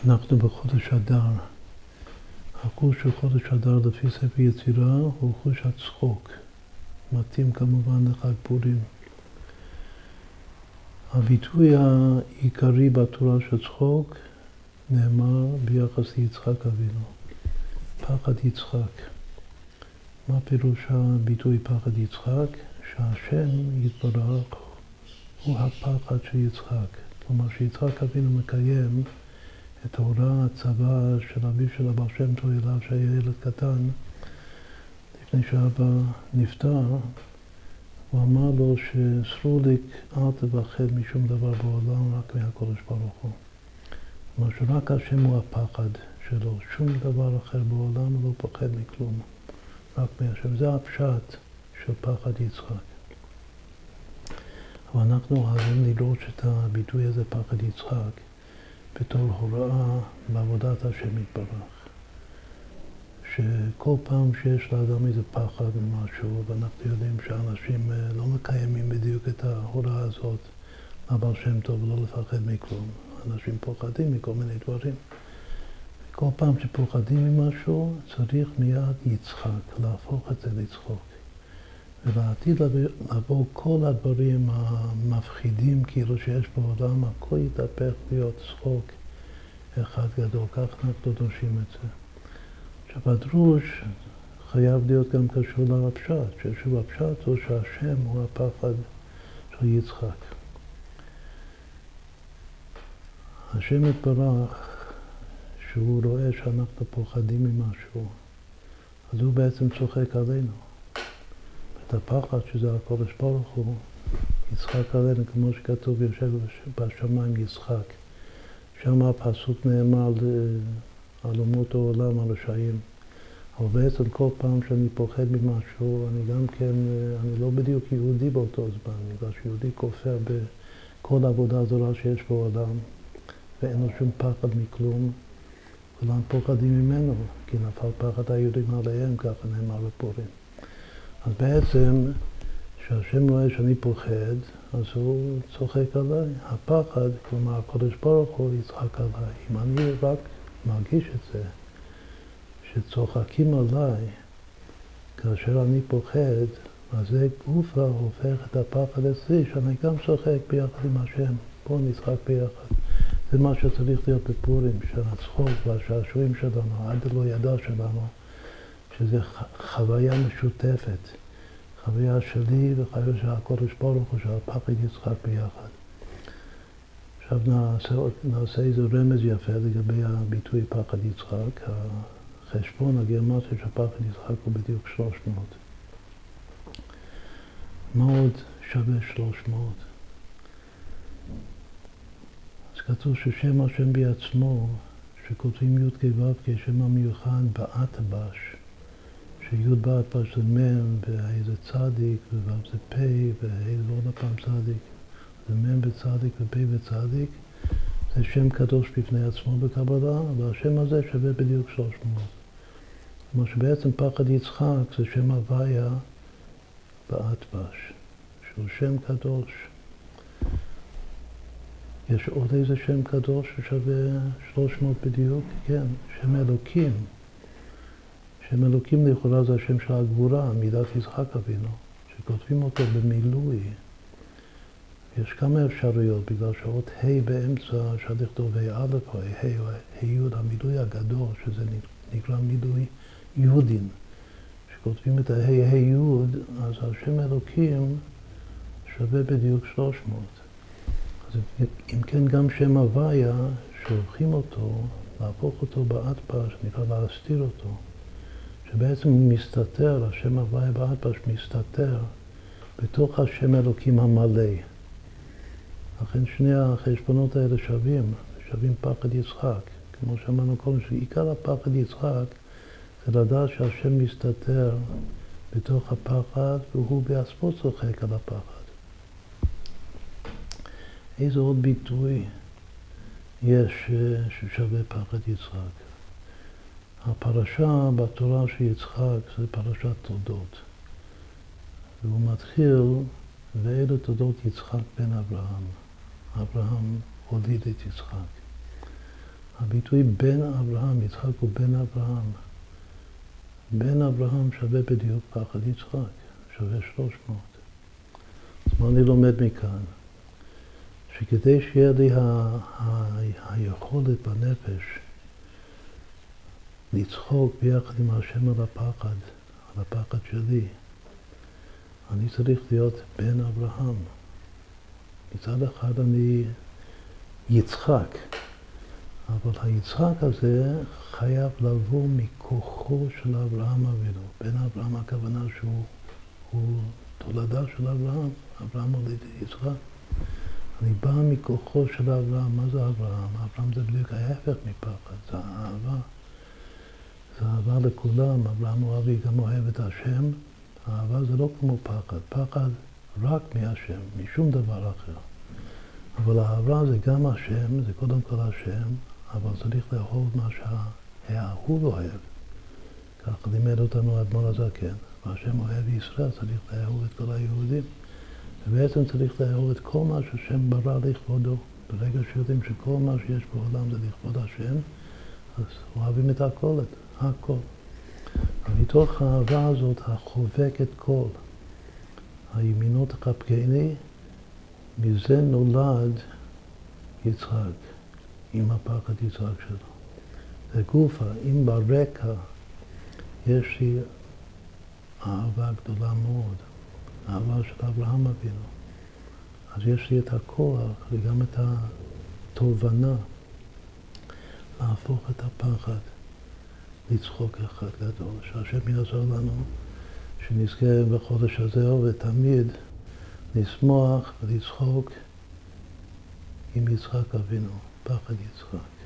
אנחנו בחודש אדר. החוש של חודש אדר לפי ספר יצירה הוא חוש הצחוק. מתאים כמובן לחג פורים. הביטוי העיקרי בתורה של צחוק נאמר ביחס ליצחק אבינו. פחד יצחק. מה פירוש הביטוי פחד יצחק? שהשם יתברך הוא הפחד של יצחק. כלומר שיצחק אבינו מקיים את ההוראה הצבא של אביו של אבא שם טוב אליו שהיה ילד קטן. לפני שאבא נפטר, הוא אמר לו שסרוליק אל תפחד משום דבר בעולם, רק מהקדוש ברוך הוא. כלומר שרק השם הוא הפחד שלו, שום דבר אחר בעולם הוא לא פחד מכלום, רק מהשם. זה הפשט של פחד יצחק. אבל אנחנו אוהבים לראות את הביטוי הזה פחד יצחק בתור הוראה בעבודת השם יתברך. שכל פעם שיש לאדם איזה פחד או משהו, ואנחנו יודעים שאנשים לא מקיימים בדיוק את ההוראה הזאת לבעל שם טוב, לא לפחד מכלום. אנשים פוחדים מכל מיני דברים. כל פעם שפוחדים ממשהו צריך מיד יצחק, להפוך את זה לצחוק. ולעתיד לבוא כל הדברים המפחידים כאילו שיש בעולם, הכל יתהפך להיות צחוק אחד גדול. כך אנחנו דורשים את זה. עכשיו הדרוש חייב להיות גם קשור לפשט, ששוב הפשט הוא שהשם הוא הפחד של יצחק. השם יתברך, שהוא רואה שאנחנו פוחדים ממשהו, אז הוא בעצם צוחק עלינו. את הפחד שזה הקדוש ברוך הוא, יצחק עלינו, כמו שכתוב יושב בשמיים יצחק. שם הפסוק נאמר על אומות העולם, על רשעים. אבל בעצם כל פעם שאני פוחד ממשהו, אני גם כן, אני לא בדיוק יהודי באותו זמן, בגלל שיהודי כופר בכל העבודה הזרה שיש בעולם, ואין לו שום פחד מכלום, כולם פוחדים ממנו, כי נפל פחד היהודים עליהם, ככה נאמר בפורים. אז בעצם, כשהשם רואה שאני פוחד, אז הוא צוחק עליי. הפחד, כלומר, הקדוש ברוך הוא יצחק עליי. אם אני רק מרגיש את זה, שצוחקים עליי, כאשר אני פוחד, אז זה גופה הופך את הפחד אצלי, שאני גם צוחק ביחד עם השם. בואו נצחק ביחד. זה מה שצריך להיות בפורים, שהצחוק והשעשועים שלנו, עד לא ידע שלנו, שזה חוויה משותפת. חוויה שלי וחוויה של הקדוש ברוך הוא, שהפחד יצחק ביחד. עכשיו נעשה איזה רמז יפה לגבי הביטוי פחד יצחק. החשבון הגרמטי של פחד יצחק הוא בדיוק 300. מה עוד שווה 300? אז כתוב ששם השם בעצמו, שכותבים י' כו' כשם המיוחד באתב"ש, שי' באתב"ש זה מ' ואיזה צדיק, וו' זה פ' ואיזה עוד הפעם צדיק, זה מ' וצדיק ופ' וצדיק, זה שם קדוש בפני עצמו בקבלה, והשם הזה שווה בדיוק 300. כלומר שבעצם פחד יצחק זה שם הוויה באתב"ש, שהוא שם קדוש. יש עוד איזה שם קדוש ששווה 300 בדיוק? כן, שם אלוקים. שם אלוקים לכאורה זה השם של הגבורה, מידת יצחק אבינו, שכותבים אותו במילוי. יש כמה אפשרויות, בגלל שעות ה' באמצע, אפשר לכתוב ה' א' או ה' י', המילוי הגדול, שזה נקרא מילוי יודין. כשכותבים את ה' י', אז השם אלוקים שווה בדיוק 300. אז אם כן גם שם הוויה, שהולכים אותו, להפוך אותו באתב"ש, נקרא להסתיר אותו, שבעצם הוא מסתתר, השם הוויה באתב"ש מסתתר בתוך השם אלוקים המלא. לכן שני החשבונות האלה שווים פחד יצחק. כמו שאמרנו קודם, שעיקר הפחד יצחק זה לדעת שהשם מסתתר בתוך הפחד, והוא בעצמו צוחק על הפחד. איזה עוד ביטוי יש ששווה פחד יצחק? הפרשה בתורה של יצחק זה פרשת תולדות. והוא מתחיל, ואלו תולדות יצחק בן אברהם. אברהם הוליד את יצחק. אז הביטוי בן אברהם, יצחק הוא בן אברהם. בן אברהם שווה בדיוק פחד יצחק, שווה 300. אז מה אני לומד מכאן? שכדי שיהיה לי היכולת בנפש לצחוק ביחד עם השם על הפחד שלי, אני צריך להיות בן אברהם. מצד אחד אני יצחק, אבל היצחק הזה חייב לבוא מכוחו של אברהם אבינו. בן אברהם הכוונה שהוא תולדה של אברהם, אברהם הוליד יצחק. אני בא מכוחו של אברהם. מה זה אברהם? אברהם זה בדיוק ההפך מפחד, זה אהבה. זה אהבה לכולם. אברהם הוא אבי גם אוהב את השם. אהבה זה לא כמו פחד. פחד רק מהשם, משום דבר אחר. אבל האהבה זה גם השם, זה קודם כל השם, אבל צריך לאהוב מה שהאהוב אוהב. כך לימד אותנו האדמו"ר הזקן. והשם אוהב ישראל, צריך לאהוב את כל היהודים. ובעצם צריך לאהוב את כל מה שהשם ברא לכבודו. ברגע שיודעים שכל מה שיש בעולם זה לכבוד השם, אז אוהבים את הכל, הכל. ומתוך האהבה הזאת החובקת כל, הימינות תחבקני, מזה נולד יצחק, עם הפחד יצחק שלו. זה גופה, אם ברקע יש לי אהבה גדולה מאוד, אהבה של אברהם אבינו, אז יש לי את הכוח וגם את התובנה להפוך את הפחד לצחוק אחד גדול. שהשם יעזור לנו שנזכה בחודש הזה ותמיד לשמוח ולצחוק עם יצחק אבינו, פחד יצחק.